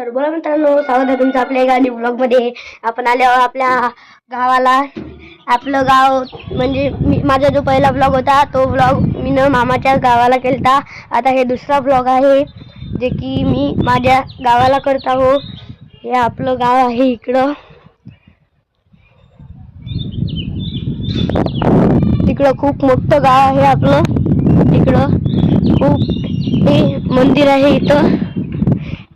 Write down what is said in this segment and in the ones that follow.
तर बोला मित्रांनो, स्वागत आहे तुमचं आपल्या एका ब्लॉग मध्ये. आपण आल्यावर आपल्या गावाला. आपलं गाव म्हणजे माझा जो पहिला ब्लॉग होता तो ब्लॉग मी मामाच्या गावाला केलता. आता हे दुसरा ब्लॉग आहे जे की मी माझ्या गावाला करत आहो. हे आपलं गाव आहे इकडं. तिकडं खूप मोठं गाव आहे आपलं. इकडं खूप हे मंदिर आहे.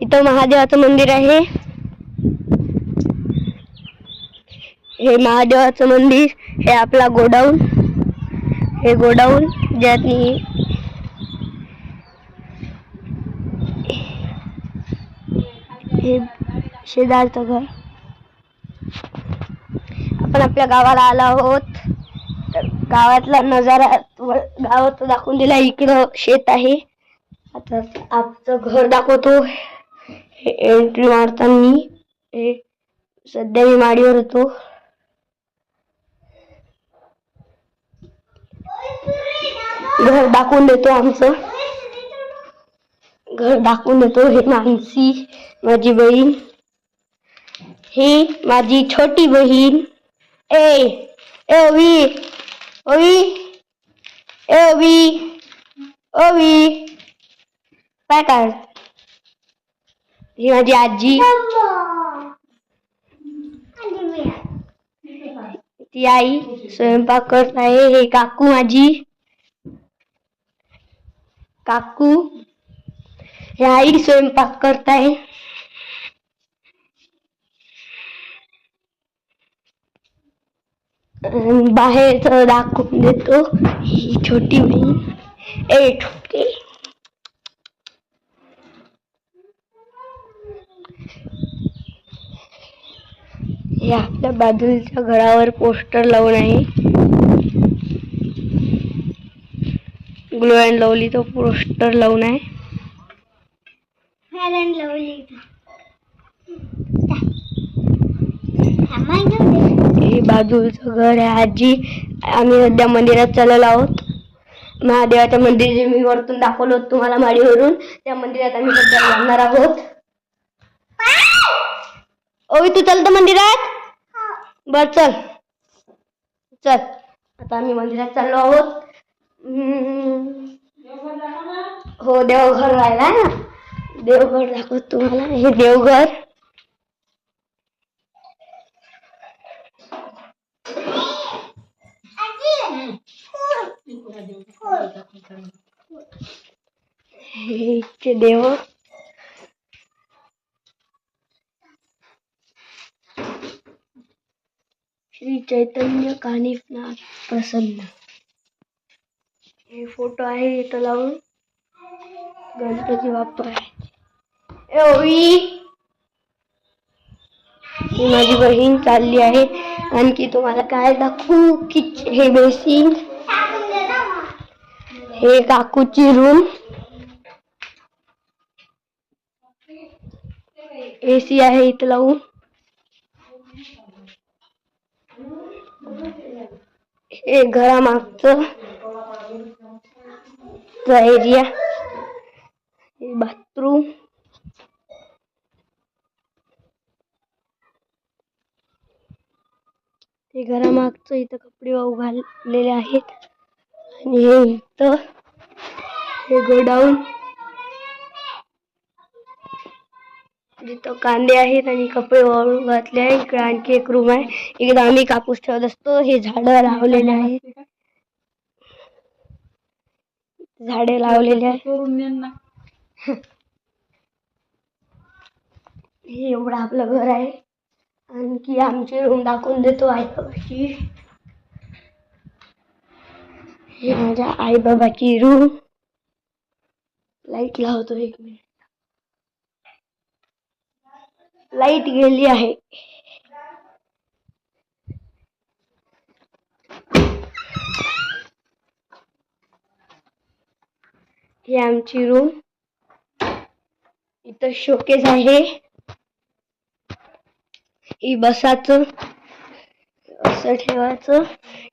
इथं महादेवाचं मंदिर आहे. हे महादेवाचं मंदिर. हे आपला गोडाऊन. हे गोडाऊन ज्यातनी हे शेजारचं घर. आपण आपल्या गावाला आलो आहोत. तर गावातला नजारा गावात दाखवून दिला. इकडं शेत आहे. आता आमचं घर दाखवतो. हे एंट्री मारताना हे सध्या मी माडीवर होतो. घर दाखवून देतो. आमचं घर दाखवून देतो. हे मानसी माझी बहीण. ही माझी छोटी बहीण. ओवी काय काय. ही माझी आजी. ती आई स्वयंपाक करत आहे. हे काकू माझी. काकू हे आई स्वयंपाक करत आहे. बाहेरच दाखवून देतो. ही छोटी बहीण. छोटी हे आपल्या बाजूच्या घरावर पोस्टर लावून आहे. ग्लो अँड लवली तो पोस्टर लावून आहे. हे बाजूचं घर आहे. आजी. आम्ही सध्या मंदिरात चाललो आहोत. महादेवाच्या मंदिर जे मी वरतून दाखवलं होतं तुम्हाला माडीवरून, त्या मंदिरात आम्ही सध्या जाणार आहोत. ओवी तू चलतो मंदिरात? बर चल. आता आम्ही मंदिरात चाललो आहोत. हो देवघर राहिला ना. देवघर दाखवतो तुम्हाला. हे देवघर. हे देव. श्री चैतन्य कानिफनाथ प्रसन्न. हे फोटो आहे इथं लावून. गणपती बाप्पा आहे. ओवी माझी बहीण चालली आहे. आणखी तुम्हाला काय दाखवू की हे बेसिंग. हे काकूची रूम. AC आहे इथं लावून. हे घरामागचं एरिया. हे बाथरूम. ते घरामागचं इथं कपडे वाहू घाललेले आहेत. आणि हे इथं हे गोडाऊन जिथं कांदे आहेत आणि कपडे वाळू घातले आहे. इकडे आणखी एक रूम आहे. इकडे आम्ही कापूस ठेवत असतो. हे झाडं लावलेले आहेत. झाडे लावलेले आहेत. हे एवढं आपलं घर आहे. आणखी आमची रूम दाखवून देतो आईबाबाची. हे माझ्या आईबाबाची रूम. लाईट लावतो 1 मिनिट. लाईट गेली आहे. ही आमची रूम. इथं शोकेस आहे. ही बसाचं असं ठेवायचं.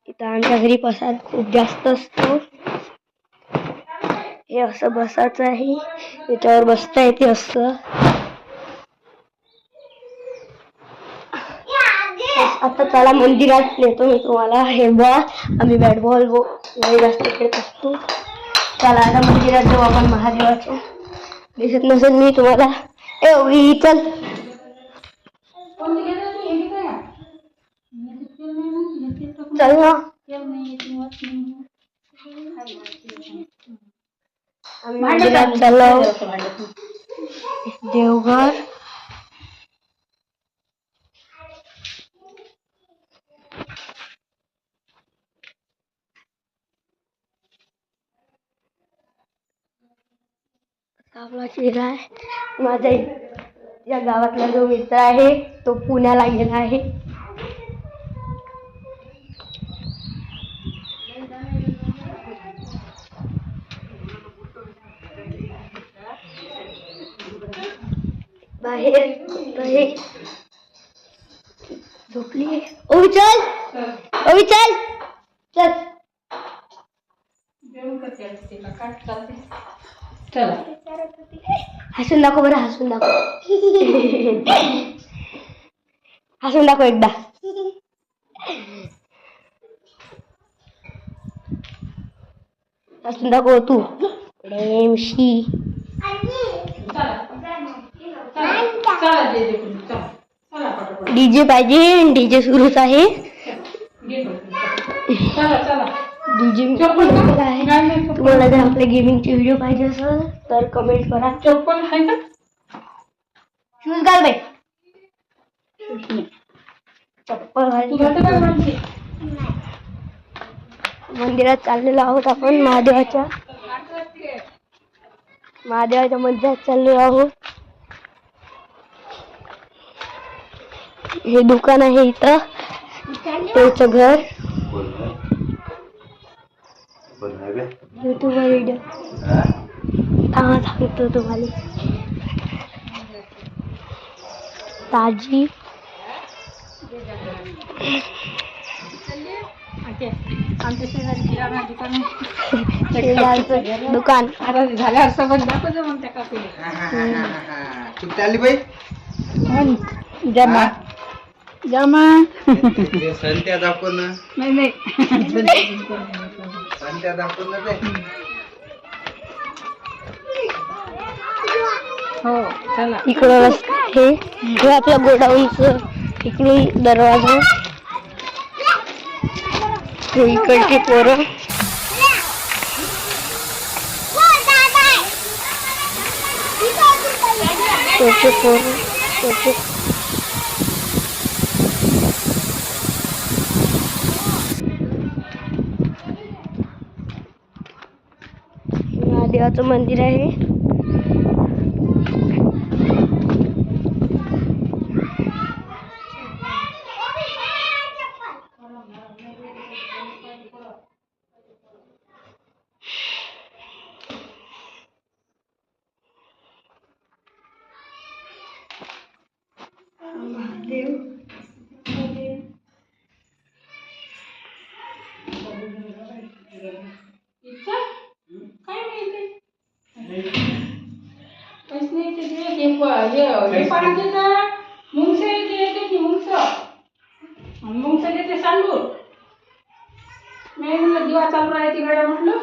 इथं आमच्या घरी पसार खूप जास्त असतो. हे असं बसाचं आहे. याच्यावर बसता येते असं. आता चला मंदिरात नेतो मी तुम्हाला. हे बघा आम्ही बॅट बॉल जास्त खेळत असतो. चला आता मंदिरात जाऊ आपण महादेवाच्या. दिसत नसेल मी तुम्हाला. चल चल ना. आम्ही मंदिरात चाललो. देवघर आपला चेहरा आहे. माझा या गावातला जो मित्र आहे तो पुण्याला गेला आहे. बाहेर झोपली. ओवी चल, ओवी चल चल. हसून दाखव बरं, हसून दाखव. हसून दाखव एकदा. हसून दाखव तू. प्रेमशी डीजे पाहिजे. डीजे सुरूच आहे. डीजे आहे. तुम्हाला जर आपल्या गेमिंगचे व्हिडिओ पाहिजे असेल तर कमेंट करा. शूज घाल बाई. चप्पल घाल. मंदिरात चाललेलो आहोत आपण. महादेवाच्या मंदिरात चाललेलो आहोत. हे दुकान आहे इथं. त्याचं घर. युट्यूब व्हिडिओ सांगतो तुम्हाला. ताजी दुकान झाल्यावर सोबत दाखवतो मग त्या कुठे बाई जमा जमा संत्या दाखव ना. नाही संत्या दाखव ना. हो चला. इकडं रस्ता आहे. हे आपल्या गोडाऊनचं इकडून दरवाजा. इकडची पोरं. त्याचे पोरं त्याचे महादेवाचं मंदिर आहे. महादेव काय मिळते मुंगस येते की मुंगस देते सांडून. नाही म्हणलं दिवा चालू आहे तिकडे म्हटलं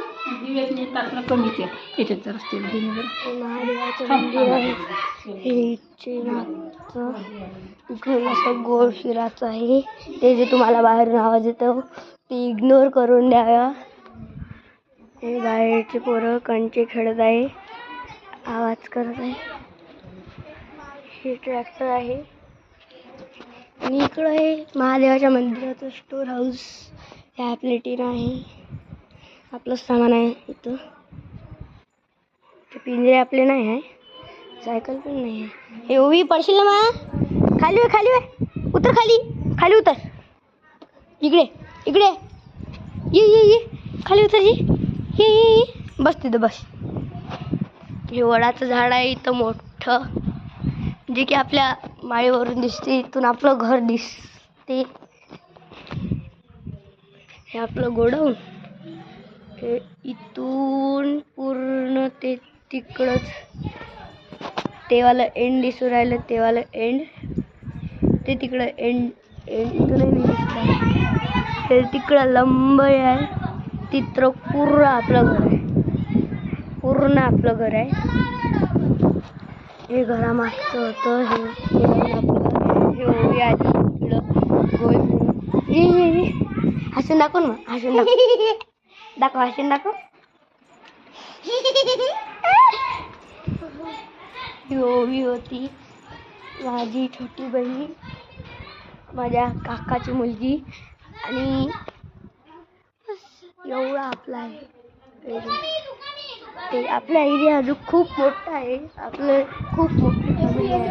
दिव्याच मी टाकणं कमीच आहे. त्याच्यात जर असतील महादेवाचं मंदिर आहे. हे मागचं इकडून असं गोल फिरायचं आहे. ते जे तुम्हाला बाहेरून आवाज येतो ते इग्नोर करून द्यावा. हे बाहेरचे पोरं कंचे खेळत आहे. आवाज करत आहे. हे ट्रॅक्टर आहे. आणि इकडं आहे महादेवाच्या मंदिराचं स्टोर हाऊस. हे आपले टीन आहे. आपलं सामान आहे इथं. पिंजरे आपले नाही आहे. सायकल पण नाही आहे. हे ओवी पडशील ना मा. खाली वे खाली वे. उतर खाली. खाली उतर. इकडे इकडे ये खाली उतर. ये बस तिथं बस. हे वडाचं झाड आहे इथं मोठं. जे की आपल्या माळीवरून दिसते. इथून आपलं घर दिसते. हे आपलं गोडाऊन. हे इथून पूर्ण ते तिकडंच तेवालं एंड दिसू राहिलं. तेवालं एंड ते तिकडं एंड इथूनही नाही दिसत. ते तिकडं लंब आहे, तिथं पूर्ण आपलं घर आहे, पूर्ण आपलं घर आहे. हे घरामागचं होतं, हे आपलं हे ओवी आली इकडं गोल फिरून. ये हसून दाखव ना, हसून दाखव, हसून दाखव. ही ओवी होती माझी छोटी बहीण, माझ्या काकाची मुलगी. आणि एवढा आपला आहे ते. आपला एरिया अजून खूप मोठा आहे, आपलं खूप मोठी फॅमिली आहे.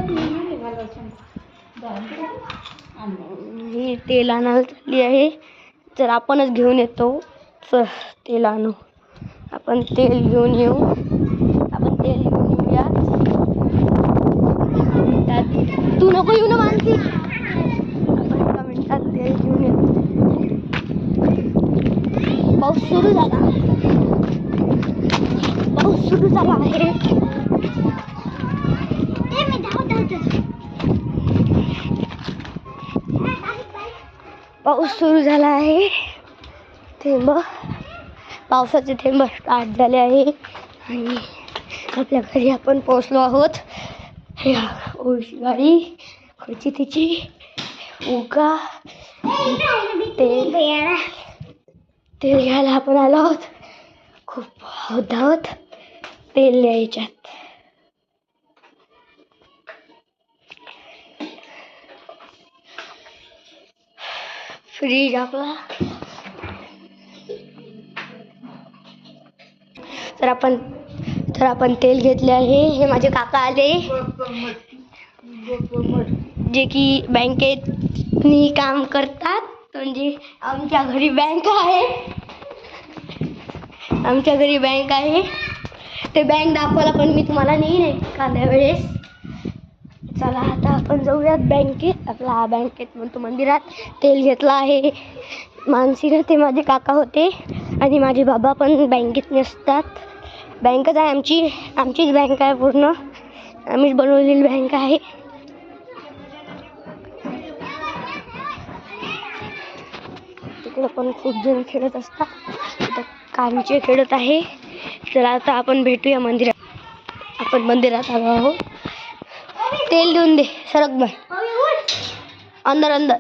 ही तेल आणायला चालली आहे, तर आपणच घेऊन येतो. तर तेल आणू, आपण तेल घेऊन येऊ, आपण तेल घेऊन येऊया. तू नको येऊ ना मानसी, आपण एका मिनिटात तेल घेऊन येतो. पाऊस सुरू झाला, पाऊस सुरू झाला आहे. पाऊस सुरू झाला आहे. थेंब, पावसाचे थेंब स्टार्ट झाले आहे आणि आपल्या घरी आपण पोहोचलो आहोत. ओळशी गाडी, खुर्ची तिची, उगा तेल घ्यायला आपण आलो आहोत. खूप धावत तेल द्यायच्यात. फ्रीज आपला. तर आपण तेल घेतले आहे. हे माझे काका आले, जे की बँकेत काम करतात. म्हणजे आमच्या घरी बँक आहे, आमच्या घरी बँक आहे. ते बँक दाखवायला पण मी तुम्हाला नेईन एखाद्या वेळेस. चला आता आपण जाऊयात बँकेत. आपला बँकेत म्हणतो मंदिरात. तेल घेतला आहे मानसीनं, ते माझे काका होते. आणि माझे बाबा पण बँकेत नसतात. बँकच आहे आमची, आमचीच बँक आहे पूर्ण, आम्हीच बनवलेली बँक आहे. तिकडं पण खूप जण खेळत असतात, तिथं कांचे खेळत आहे. चला आता आपण भेटूया मंदिरात. आपण मंदिरात आलो आहोत. तेल देऊन दे, सरक बाय, अंदर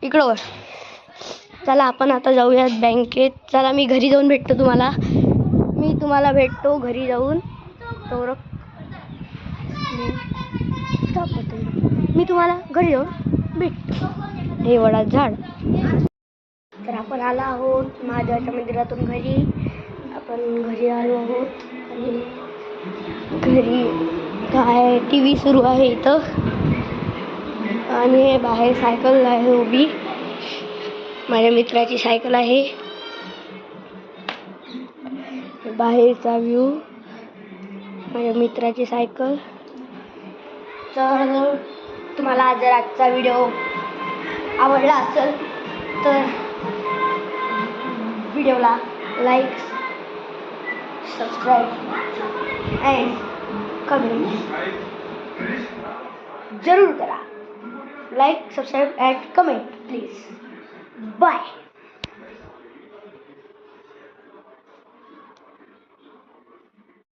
इकडं वर. चला आपण आता जाऊयात बँकेत. चला मी घरी जाऊन भेटतो तुम्हाला, मी तुम्हाला भेटतो घरी जाऊन. तर मी तुम्हाला घरी जाऊन भेटतो. हे वडा झाड. तर आपण आलो आहोत महादेवाच्या मंदिरातून घरी. आपण घरी आलो आहोत आणि घरी काय टी व्ही सुरू आहे इथं. आणि बाहेर सायकल आहे उभी, माझ्या मित्राची सायकल आहे. बाहेरचा व्ह्यू, माझ्या मित्राची सायकल. तर तुम्हाला जर आजचा व्हिडिओ आवडला असेल तर व्हिडिओला लाईक, सबस्क्राईब अँड कमेंट जरूर करा. Like, subscribe and comment please. Bye.